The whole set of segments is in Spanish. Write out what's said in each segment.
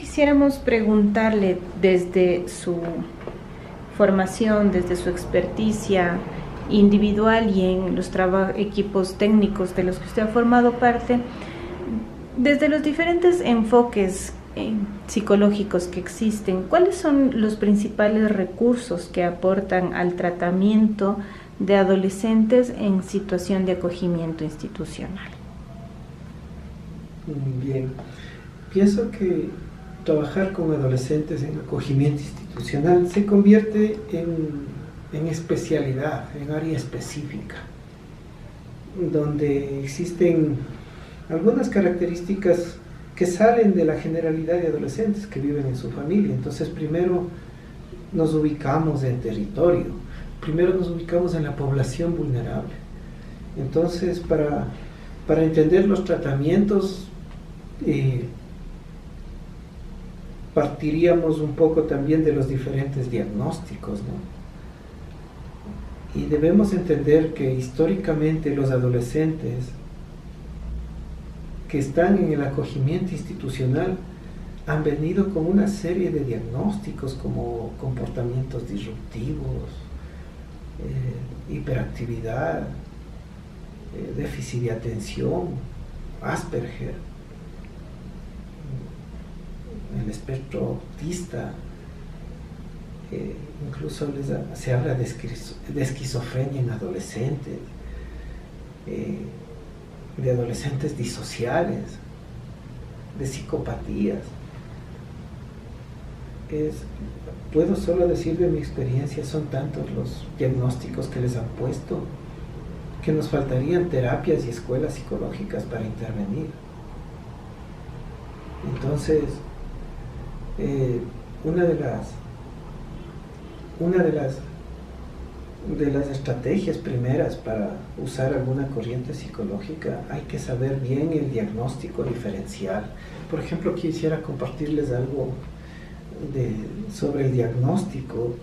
quisiéramos preguntarle desde su formación, desde su experticia individual y en los equipos técnicos de los que usted ha formado parte, desde los diferentes enfoques psicológicos que existen, ¿cuáles son los principales recursos que aportan al tratamiento de adolescentes en situación de acogimiento institucional? Bien, pienso que trabajar con adolescentes en acogimiento institucional se convierte en especialidad, en área específica, donde existen algunas características que salen de la generalidad de adolescentes que viven en su familia. Entonces, primero nos ubicamos en territorio, primero nos ubicamos en la población vulnerable. Entonces, para entender los tratamientos, partiríamos un poco también de los diferentes diagnósticos, ¿no? Y debemos entender que históricamente los adolescentes que están en el acogimiento institucional han venido con una serie de diagnósticos como comportamientos disruptivos, hiperactividad, déficit de atención, Asperger, el espectro autista, incluso se habla de esquizofrenia en adolescentes, de adolescentes disociales, de psicopatías. Puedo solo decir de mi experiencia, son tantos los diagnósticos que les han puesto que nos faltarían terapias y escuelas psicológicas para intervenir. Entonces, una de las estrategias primeras para usar alguna corriente psicológica, hay que saber bien el diagnóstico diferencial. Por ejemplo, quisiera compartirles algo sobre el diagnóstico,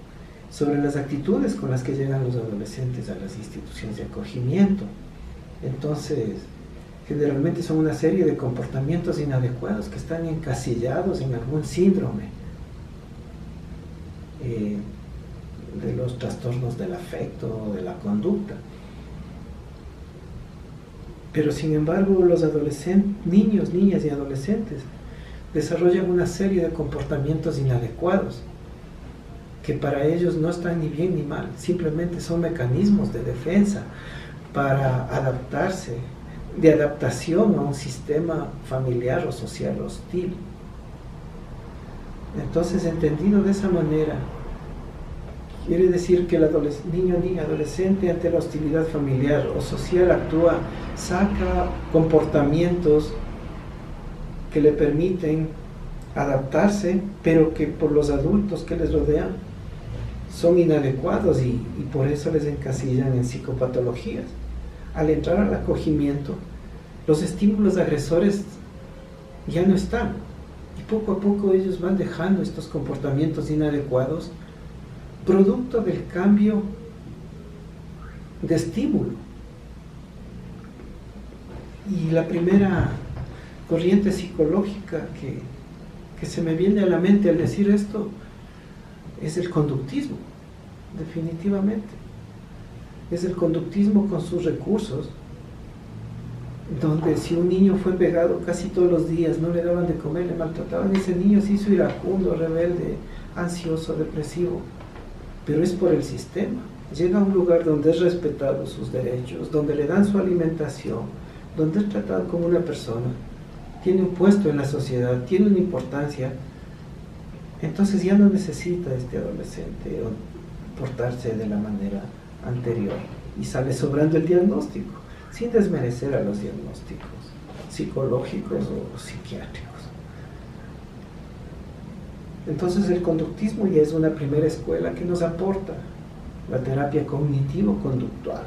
sobre las actitudes con las que llegan los adolescentes a las instituciones de acogimiento. Entonces, generalmente son una serie de comportamientos inadecuados que están encasillados en algún síndrome de los trastornos del afecto o de la conducta. Pero sin embargo, los niños, niñas y adolescentes desarrollan una serie de comportamientos inadecuados que para ellos no están ni bien ni mal, simplemente son mecanismos de defensa para adaptarse, de adaptación a un sistema familiar o social hostil. Entonces, entendido de esa manera, quiere decir que el niño, niña, adolescente ante la hostilidad familiar o social saca comportamientos que le permiten adaptarse, pero que por los adultos que les rodean son inadecuados y por eso les encasillan en psicopatologías. Al entrar al acogimiento, los estímulos agresores ya no están y poco a poco ellos van dejando estos comportamientos inadecuados producto del cambio de estímulo. Y la primera corriente psicológica que se me viene a la mente al decir esto es el conductismo, definitivamente. Es el conductismo con sus recursos, donde si un niño fue pegado casi todos los días, no le daban de comer, le maltrataban, ese niño se hizo iracundo, rebelde, ansioso, depresivo, pero es por el sistema. Llega a un lugar donde es respetado sus derechos, donde le dan su alimentación, donde es tratado como una persona, tiene un puesto en la sociedad, tiene una importancia, entonces ya no necesita este adolescente portarse de la manera anterior y sale sobrando el diagnóstico, sin desmerecer a los diagnósticos psicológicos o psiquiátricos. Entonces el conductismo ya es una primera escuela que nos aporta la terapia cognitivo-conductual.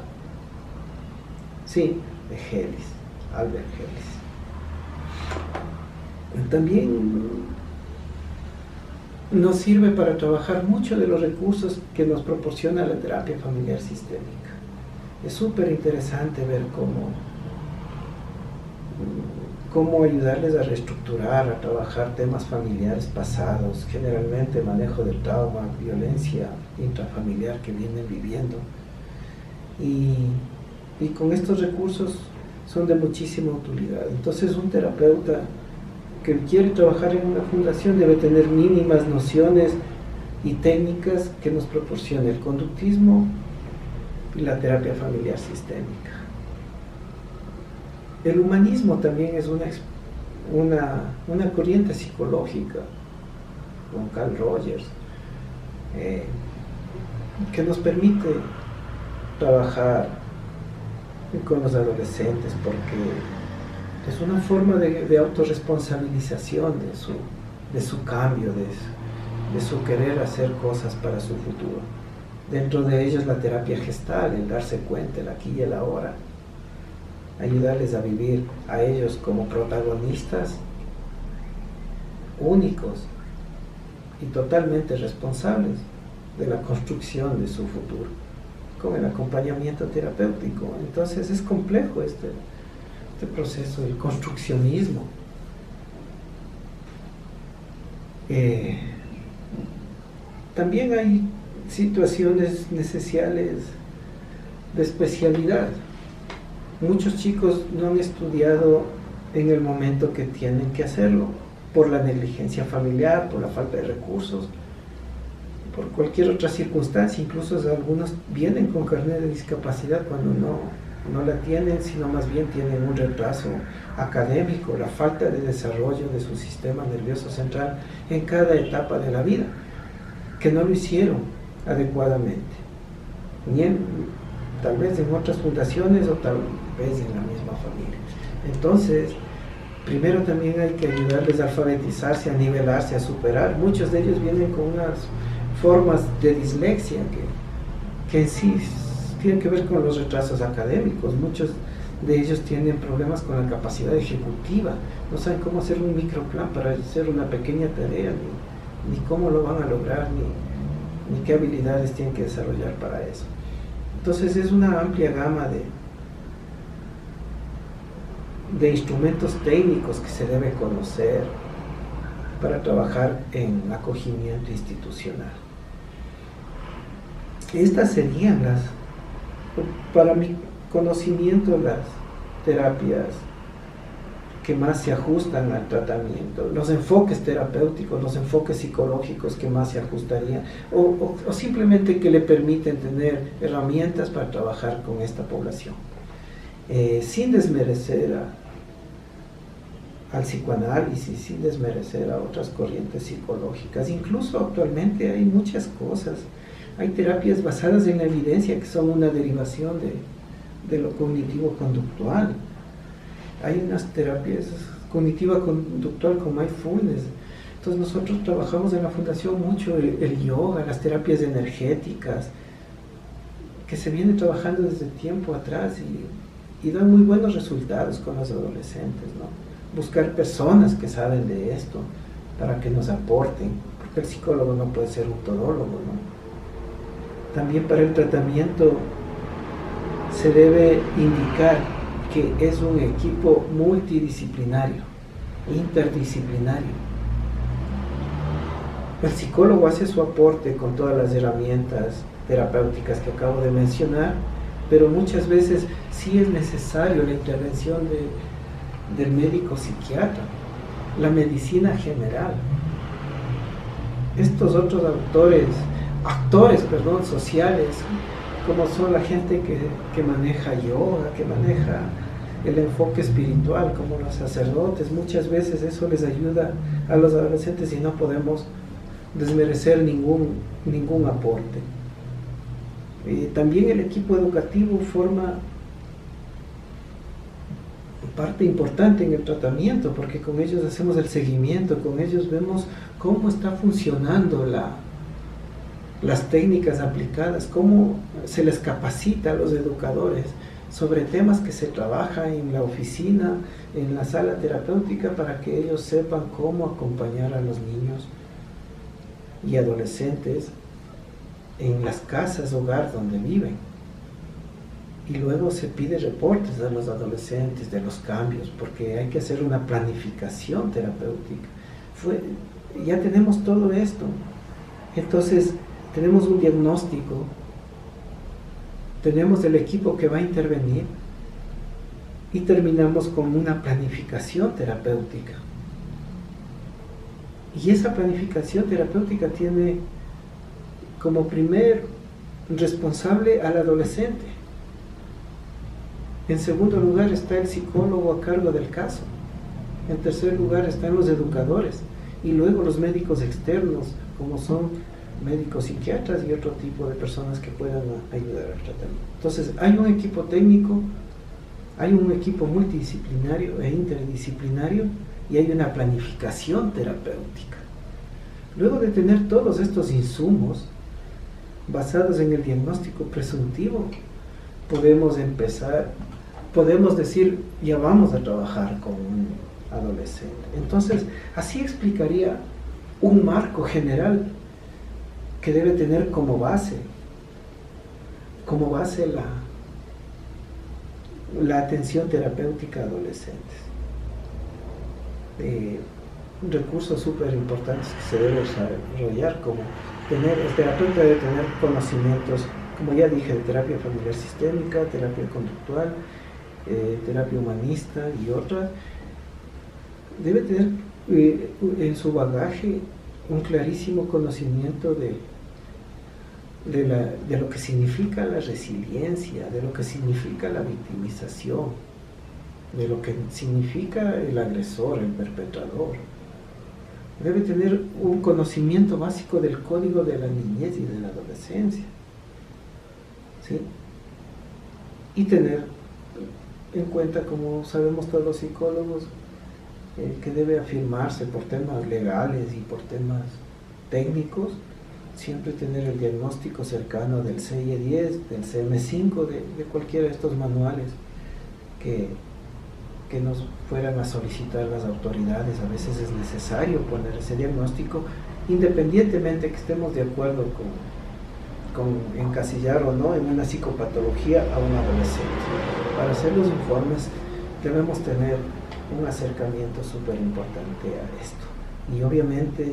Sí, de Ellis, Albert Ellis. También nos sirve para trabajar mucho de los recursos que nos proporciona la terapia familiar sistémica. Es súper interesante ver cómo cómo ayudarles a reestructurar, a trabajar temas familiares pasados, generalmente manejo del trauma, violencia intrafamiliar que vienen viviendo. Y con estos recursos son de muchísima utilidad. Entonces un terapeuta que quiere trabajar en una fundación debe tener mínimas nociones y técnicas que nos proporcione el conductismo y la terapia familiar sistémica. El humanismo también es una corriente psicológica, con Carl Rogers, que nos permite trabajar con los adolescentes, porque es una forma de autorresponsabilización de su cambio, de su querer hacer cosas para su futuro. Dentro de ellos la terapia gestal, el darse cuenta, el aquí y el ahora, ayudarles a vivir a ellos como protagonistas únicos y totalmente responsables de la construcción de su futuro, con el acompañamiento terapéutico. Entonces es complejo este proceso, el construccionismo. También hay situaciones necesarias de especialidad. Muchos chicos no han estudiado en el momento que tienen que hacerlo, por la negligencia familiar, por la falta de recursos, por cualquier otra circunstancia. Incluso algunos vienen con carnet de discapacidad cuando no la tienen, sino más bien tienen un retraso académico, la falta de desarrollo de su sistema nervioso central en cada etapa de la vida, que no lo hicieron adecuadamente, tal vez en otras fundaciones o tal vez en la misma familia. Entonces, primero también hay que ayudarles a alfabetizarse, a nivelarse, a superar. Muchos de ellos vienen con unas formas de dislexia que en sí tienen que ver con los retrasos académicos. Muchos de ellos tienen problemas con la capacidad ejecutiva, no saben cómo hacer un microplan para hacer una pequeña tarea, ni cómo lo van a lograr, ni qué habilidades tienen que desarrollar para eso. Entonces es una amplia gama de instrumentos técnicos que se debe conocer para trabajar en acogimiento institucional. Estas serían para mi conocimiento, las terapias que más se ajustan al tratamiento, los enfoques terapéuticos, los enfoques psicológicos que más se ajustarían, o simplemente que le permiten tener herramientas para trabajar con esta población, sin desmerecer al psicoanálisis, sin desmerecer a otras corrientes psicológicas. Incluso actualmente hay muchas cosas, hay terapias basadas en la evidencia que son una derivación de lo cognitivo-conductual. Hay unas terapias cognitiva-conductual con mindfulness. Entonces nosotros trabajamos en la fundación mucho el yoga, las terapias energéticas, que se viene trabajando desde tiempo atrás y dan muy buenos resultados con los adolescentes, ¿no? Buscar personas que saben de esto para que nos aporten, porque el psicólogo no puede ser un todólogo, ¿no? También para el tratamiento se debe indicar que es un equipo multidisciplinario, interdisciplinario. El psicólogo hace su aporte con todas las herramientas terapéuticas que acabo de mencionar, pero muchas veces sí es necesario la intervención del médico psiquiatra, la medicina general. Estos otros actores sociales, como son la gente que maneja yoga, que maneja el enfoque espiritual, como los sacerdotes, muchas veces eso les ayuda a los adolescentes y no podemos desmerecer ningún aporte. También el equipo educativo forma parte importante en el tratamiento, porque con ellos hacemos el seguimiento, con ellos vemos cómo está funcionando las técnicas aplicadas, cómo se les capacita a los educadores sobre temas que se trabaja en la oficina, en la sala terapéutica, para que ellos sepan cómo acompañar a los niños y adolescentes en las casas hogar donde viven. y luego se pide reportes a los adolescentes de los cambios, porque hay que hacer una planificación terapéutica. Ya tenemos todo esto, entonces tenemos un diagnóstico, tenemos el equipo que va a intervenir y terminamos con una planificación terapéutica. Y esa planificación terapéutica tiene como primer responsable al adolescente. En segundo lugar está el psicólogo a cargo del caso. En tercer lugar están los educadores y luego los médicos externos, como son médicos psiquiatras y otro tipo de personas que puedan ayudar al tratamiento. Entonces hay un equipo técnico, hay un equipo multidisciplinario e interdisciplinario y hay una planificación terapéutica. Luego de tener todos estos insumos basados en el diagnóstico presuntivo, podemos decir, ya vamos a trabajar con un adolescente. Entonces, así explicaría un marco general que debe tener como base la atención terapéutica a adolescentes. Recursos súper importantes que se deben desarrollar, como el terapeuta debe tener conocimientos, como ya dije, de terapia familiar sistémica, terapia conductual, terapia humanista y otras. Debe tener en su bagaje un clarísimo conocimiento de lo que significa la resiliencia, de lo que significa la victimización, de lo que significa el agresor, el perpetrador. Debe tener un conocimiento básico del código de la niñez y de la adolescencia, ¿sí? Y tener en cuenta, como sabemos todos los psicólogos, que debe afirmarse por temas legales y por temas técnicos, siempre tener el diagnóstico cercano del CIE-10, del CM5, de cualquiera de estos manuales que nos fueran a solicitar las autoridades. A veces es necesario poner ese diagnóstico, independientemente que estemos de acuerdo con encasillar o no en una psicopatología a un adolescente. Para hacer los informes debemos tener un acercamiento súper importante a esto. Y obviamente,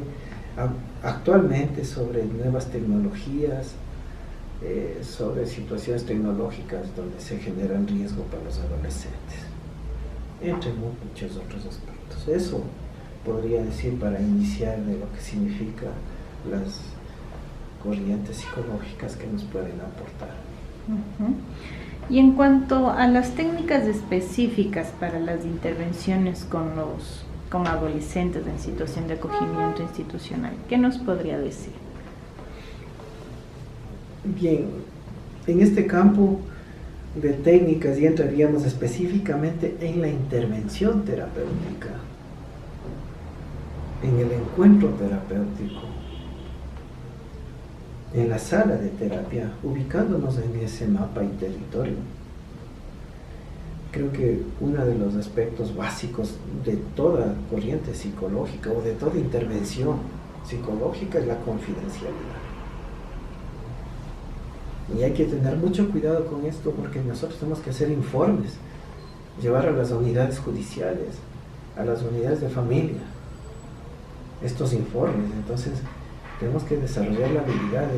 actualmente, sobre nuevas tecnologías, sobre situaciones tecnológicas donde se generan riesgo para los adolescentes, entre muchos otros aspectos. Eso podría decir para iniciar de lo que significa las corrientes psicológicas que nos pueden aportar. Y en cuanto a las técnicas específicas para las intervenciones con adolescentes en situación de acogimiento institucional, ¿qué nos podría decir? Bien, en este campo de técnicas ya entraríamos específicamente en la intervención terapéutica, en el encuentro terapéutico, en la sala de terapia, ubicándonos en ese mapa y territorio. Creo que uno de los aspectos básicos de toda corriente psicológica o de toda intervención psicológica es la confidencialidad. Y hay que tener mucho cuidado con esto, porque nosotros tenemos que hacer informes, llevar a las unidades judiciales, a las unidades de familia, estos informes. Entonces tenemos que desarrollar la habilidad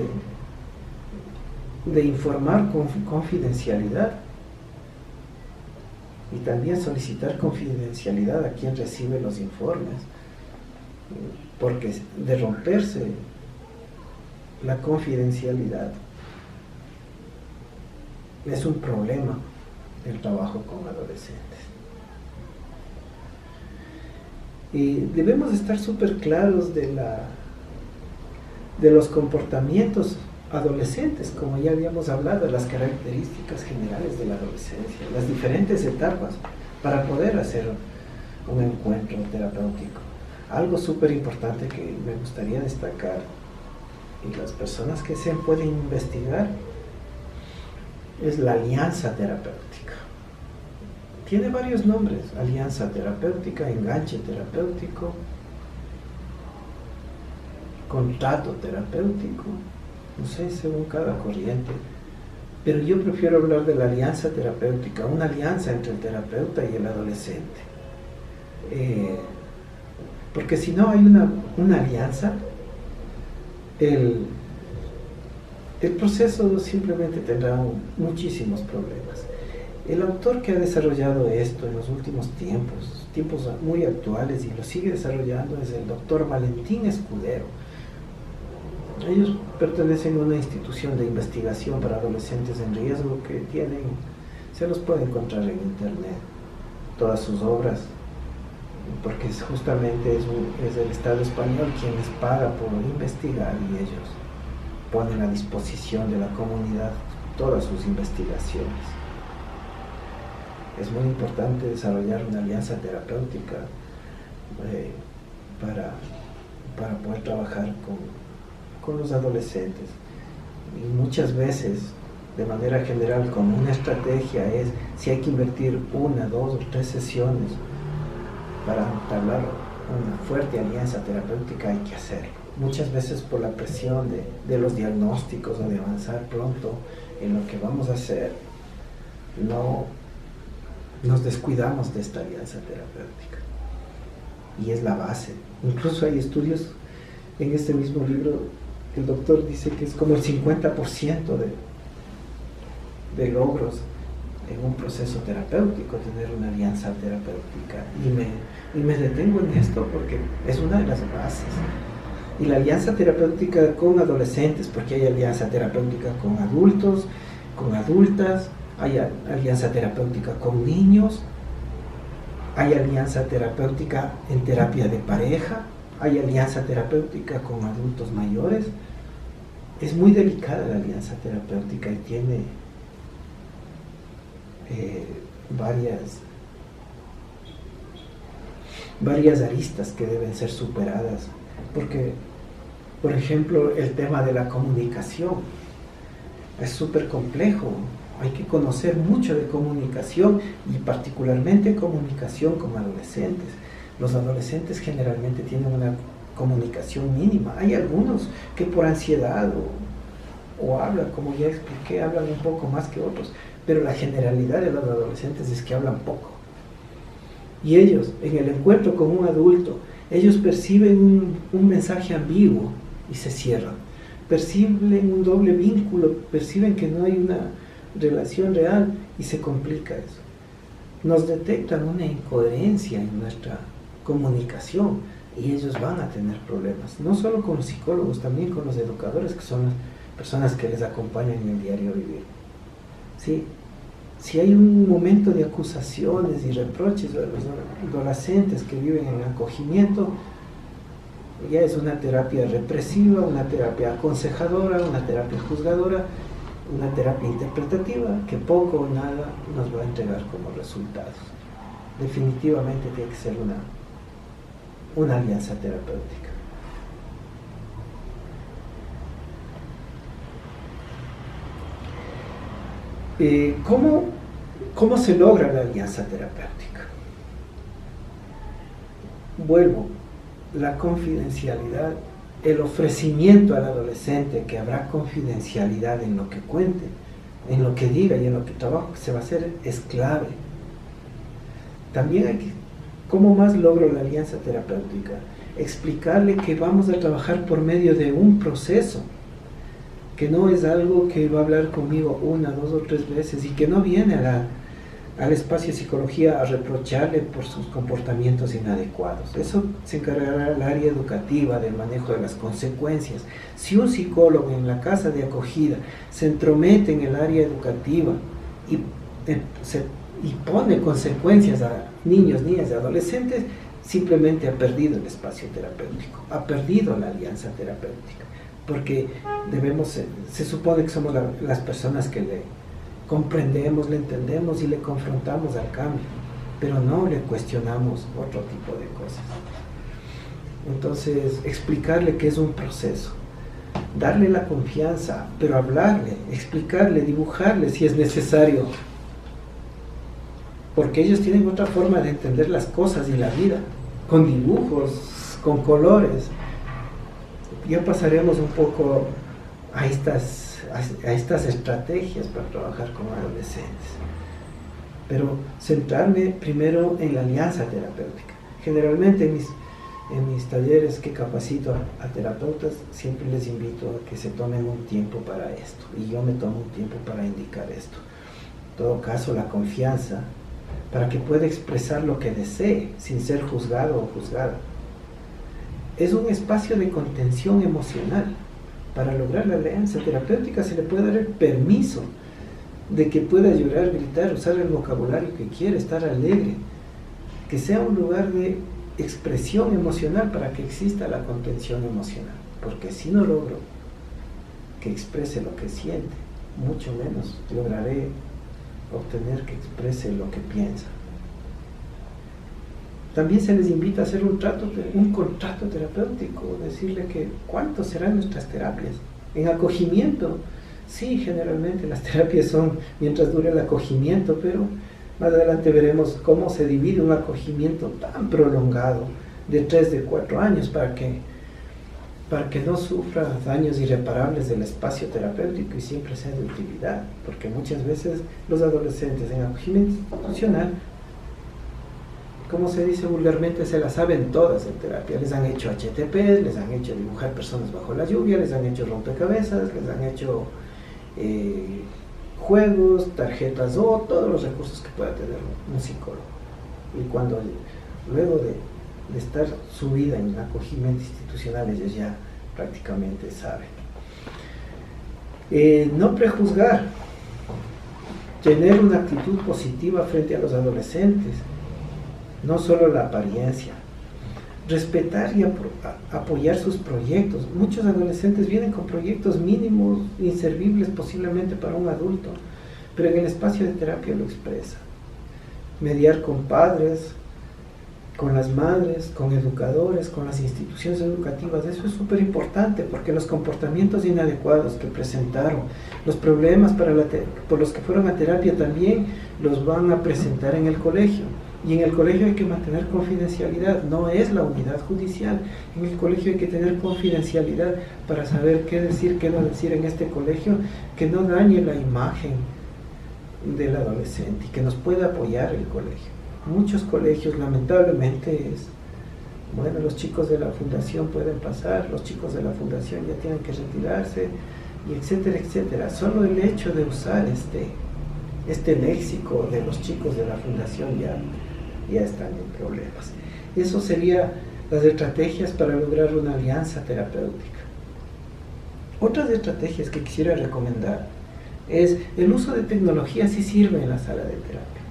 de informar con confidencialidad y también solicitar confidencialidad a quien recibe los informes, porque de romperse la confidencialidad es un problema el trabajo con adolescentes. Y debemos estar súper claros de los comportamientos adolescentes, como ya habíamos hablado, de las características generales de la adolescencia, las diferentes etapas para poder hacer un encuentro terapéutico. Algo súper importante que me gustaría destacar, y las personas que se pueden investigar, es la alianza terapéutica. Tiene varios nombres: alianza terapéutica, enganche terapéutico, contrato terapéutico, no sé, según cada corriente Pero yo prefiero hablar de la alianza terapéutica, una alianza entre el terapeuta y el adolescente. Porque si no hay una alianza, el proceso simplemente tendrá muchísimos problemas. El autor que ha desarrollado esto en los últimos tiempos muy actuales, y lo sigue desarrollando, es el doctor Valentín Escudero. Ellos pertenecen a una institución de investigación para adolescentes en riesgo que se los puede encontrar en internet, todas sus obras, porque justamente es el Estado español quien les paga por investigar, y ellos ponen a disposición de la comunidad todas sus investigaciones. Es muy importante desarrollar una alianza terapéutica para poder trabajar con los adolescentes. Y muchas veces, de manera general, como una estrategia es, si hay que invertir 1, 2 o 3 sesiones para entablar una fuerte alianza terapéutica, hay que hacerlo. Muchas veces por la presión de los diagnósticos o de avanzar pronto en lo que vamos a hacer, nos descuidamos de esta alianza terapéutica. Y es la base. Incluso hay estudios en este mismo libro, el doctor dice que es como el 50% de logros en un proceso terapéutico, tener una alianza terapéutica. Y me detengo en esto porque es una de las bases. Y la alianza terapéutica con adolescentes, porque hay alianza terapéutica con adultos, con adultas, hay alianza terapéutica con niños, hay alianza terapéutica en terapia de pareja, hay alianza terapéutica con adultos mayores. Es muy delicada la alianza terapéutica y tiene varias aristas que deben ser superadas, porque, por ejemplo, el tema de la comunicación es súper complejo. Hay que conocer mucho de comunicación, y particularmente comunicación con adolescentes. Los adolescentes generalmente tienen una comunicación mínima. Hay algunos que por ansiedad o hablan, como ya expliqué, hablan un poco más que otros, pero la generalidad de los adolescentes es que hablan poco. Y ellos, en el encuentro con un adulto, ellos perciben un mensaje ambiguo y se cierran. Perciben un doble vínculo, perciben que no hay una relación real y se complica eso. Nos detectan una incoherencia en nuestra comunicación y ellos van a tener problemas, no solo con los psicólogos, también con los educadores, que son las personas que les acompañan en el diario vivir. ¿Sí? Si hay un momento de acusaciones y reproches de los adolescentes que viven en acogimiento, ya es una terapia represiva, una terapia aconsejadora, una terapia juzgadora, una terapia interpretativa que poco o nada nos va a entregar como resultados. Definitivamente tiene que ser una alianza terapéutica. ¿Cómo se logra la alianza terapéutica? Vuelvo, la confidencialidad, el ofrecimiento al adolescente que habrá confidencialidad en lo que cuente, en lo que diga y en lo que trabajo que se va a hacer, es clave. También ¿cómo más logro la alianza terapéutica? Explicarle que vamos a trabajar por medio de un proceso, que no es algo que va a hablar conmigo 1, 2 o 3 veces, y que no viene al espacio de psicología a reprocharle por sus comportamientos inadecuados. Eso se encargará el área educativa del manejo de las consecuencias. Si un psicólogo en la casa de acogida se entromete en el área educativa y pone consecuencias a niños, niñas y adolescentes, simplemente ha perdido el espacio terapéutico, ha perdido la alianza terapéutica, porque se supone que somos las personas que le comprendemos, le entendemos y le confrontamos al cambio, pero no le cuestionamos otro tipo de cosas. Entonces, explicarle que es un proceso, darle la confianza, pero hablarle, explicarle, dibujarle si es necesario, porque ellos tienen otra forma de entender las cosas y la vida, con dibujos, con colores. Ya pasaremos un poco a estas a estas estrategias para trabajar con adolescentes. Pero centrarme primero en la alianza terapéutica. Generalmente en mis talleres que capacito a terapeutas, siempre les invito a que se tomen un tiempo para esto, y yo me tomo un tiempo para indicar esto. En todo caso, la confianza, para que pueda expresar lo que desee, sin ser juzgado o juzgada. Es un espacio de contención emocional. Para lograr la alianza terapéutica se le puede dar el permiso de que pueda llorar, gritar, usar el vocabulario que quiere, estar alegre, que sea un lugar de expresión emocional para que exista la contención emocional, porque si no logro que exprese lo que siente, mucho menos lograré obtener que exprese lo que piensa. También se les invita a hacer un contrato terapéutico, decirle que cuánto serán nuestras terapias. En acogimiento, sí, generalmente las terapias son mientras dure el acogimiento, pero más adelante veremos cómo se divide un acogimiento tan prolongado de 3, de 4 años para que no sufra daños irreparables del espacio terapéutico y siempre sea de utilidad, porque muchas veces los adolescentes en acogimiento institucional, como se dice vulgarmente, se las saben todas en terapia. Les han hecho HTP, les han hecho dibujar personas bajo la lluvia, les han hecho rompecabezas, les han hecho juegos, tarjetas o todos los recursos que pueda tener un psicólogo. Y cuando luego de estar su vida en acogimiento institucional, ellos ya prácticamente saben. No prejuzgar, tener una actitud positiva frente a los adolescentes, no solo la apariencia, respetar y apoyar sus proyectos. Muchos adolescentes vienen con proyectos mínimos, inservibles posiblemente para un adulto, pero en el espacio de terapia lo expresa. Mediar con padres, con las madres, con educadores, con las instituciones educativas, eso es súper importante, porque los comportamientos inadecuados que presentaron, los problemas por los que fueron a terapia también los van a presentar en el colegio. Y en el colegio hay que mantener confidencialidad, no es la unidad judicial. En el colegio hay que tener confidencialidad para saber qué decir, qué no decir en este colegio, que no dañe la imagen del adolescente y que nos pueda apoyar el colegio. Muchos colegios, lamentablemente, bueno, los chicos de la fundación pueden pasar, los chicos de la fundación ya tienen que retirarse, y etcétera, etcétera. Solo el hecho de usar este léxico de los chicos de la fundación ya están en problemas. Eso serían las estrategias para lograr una alianza terapéutica. Otras estrategias que quisiera recomendar es el uso de tecnología. Sí sirve en la sala de terapia,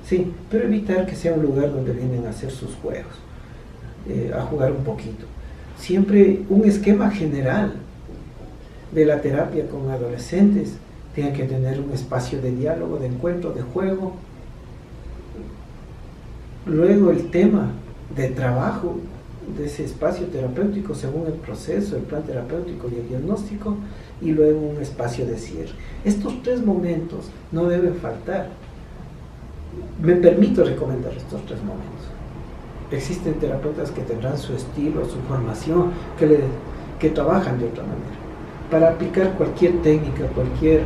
sí, pero evitar que sea un lugar donde vienen a hacer sus juegos, a jugar un poquito. Siempre un esquema general de la terapia con adolescentes tiene que tener un espacio de diálogo, de encuentro, de juego. Luego el tema de trabajo de ese espacio terapéutico según el proceso, el plan terapéutico y el diagnóstico, y luego un espacio de cierre. Estos 3 momentos no deben faltar. Me permito recomendar estos 3 momentos. Existen terapeutas que tendrán su estilo, su formación, que trabajan de otra manera. Para aplicar cualquier técnica, cualquier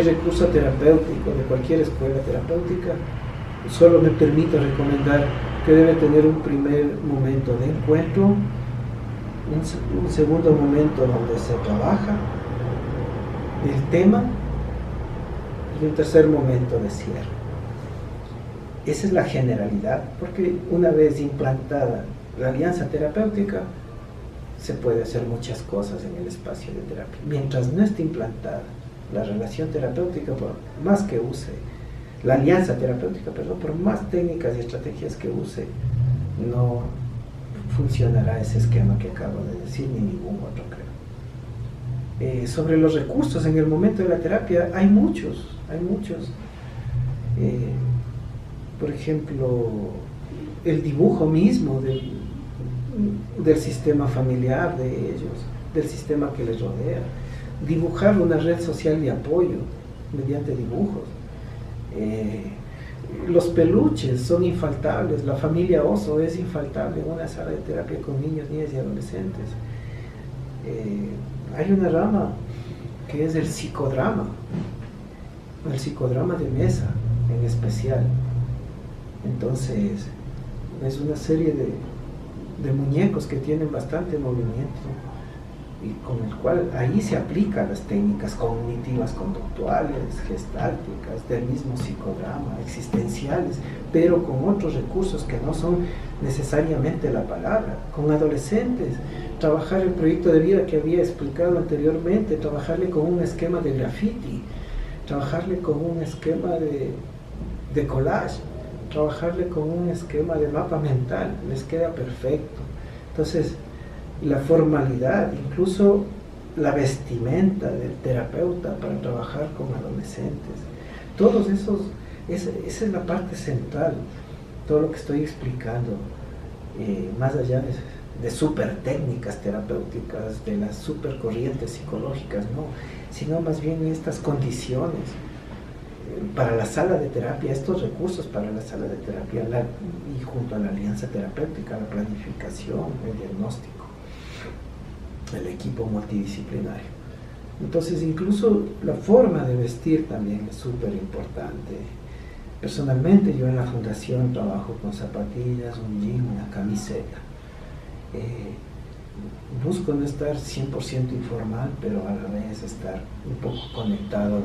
recurso terapéutico de cualquier escuela terapéutica, solo me permito recomendar que debe tener un primer momento de encuentro, un segundo momento donde se trabaja el tema y un tercer momento de cierre. Esa es la generalidad, porque una vez implantada la alianza terapéutica, se puede hacer muchas cosas en el espacio de terapia. Mientras no esté implantada la relación terapéutica, por más que use la alianza terapéutica, por más técnicas y estrategias que use, no funcionará ese esquema que acabo de decir, ni ningún otro, creo. Sobre los recursos en el momento de la terapia, hay muchos. Por ejemplo, el dibujo mismo del sistema familiar de ellos, del sistema que les rodea. Dibujar una red social de apoyo mediante dibujos. Los peluches son infaltables, la familia oso es infaltable en una sala de terapia con niños, niñas y adolescentes. Hay una rama que es el psicodrama de mesa en especial. Entonces, es una serie de muñecos que tienen bastante movimiento y con el cual ahí se aplican las técnicas cognitivas conductuales, gestálticas, del mismo psicodrama, existenciales, pero con otros recursos que no son necesariamente la palabra. Con adolescentes, trabajar el proyecto de vida que había explicado anteriormente, trabajarle con un esquema de graffiti, trabajarle con un esquema de collage, trabajarle con un esquema de mapa mental, les queda perfecto. Entonces, la formalidad, incluso la vestimenta del terapeuta para trabajar con adolescentes, todos esos, esa es la parte central, todo lo que estoy explicando, más allá de super técnicas terapéuticas, de las super corrientes psicológicas, no, sino más bien estas condiciones para la sala de terapia, estos recursos para la sala de terapia, y junto a la alianza terapéutica, la planificación, el diagnóstico, el equipo multidisciplinario. Entonces, incluso la forma de vestir también es súper importante. Personalmente, yo en la fundación trabajo con zapatillas, un jean, una camiseta. Busco no estar 100% informal, pero a la vez estar un poco conectado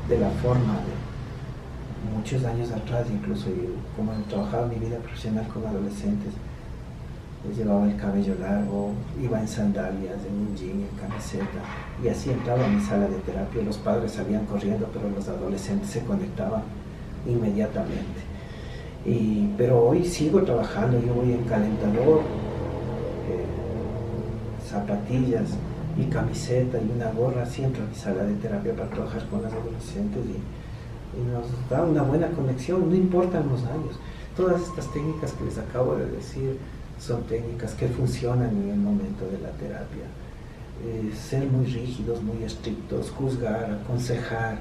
de la forma de muchos años atrás. Incluso yo, como he trabajado mi vida profesional con adolescentes, les llevaba el cabello largo, iba en sandalias, en un jean, en camiseta, y así entraba a mi sala de terapia. Los padres salían corriendo, pero los adolescentes se conectaban inmediatamente. Pero hoy sigo trabajando, yo voy en calentador, zapatillas y camiseta y una gorra, siempre a mi sala de terapia para trabajar con los adolescentes, y nos da una buena conexión, no importan los años. Todas estas técnicas que les acabo de decir son técnicas que funcionan en el momento de la terapia. Ser muy rígidos, muy estrictos, juzgar, aconsejar,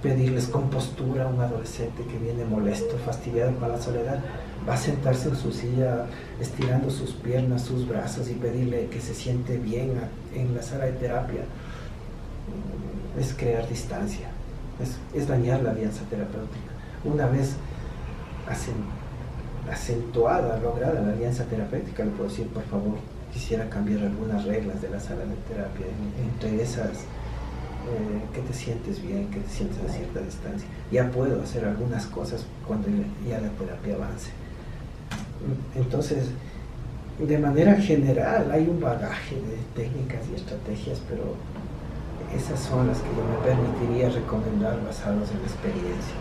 pedirles compostura a un adolescente que viene molesto, fastidiado con la soledad, va a sentarse en su silla estirando sus piernas, sus brazos, y pedirle que se siente bien en la sala de terapia. Es crear distancia, es dañar la alianza terapéutica. Una vez acentuada, lograda la alianza terapéutica, le puedo decir, por favor, quisiera cambiar algunas reglas de la sala de terapia, entre esas, que te sientes bien, que te sientes a cierta distancia. Ya puedo hacer algunas cosas cuando ya la terapia avance. Entonces, de manera general, hay un bagaje de técnicas y estrategias, pero esas son las que yo me permitiría recomendar basados en la experiencia.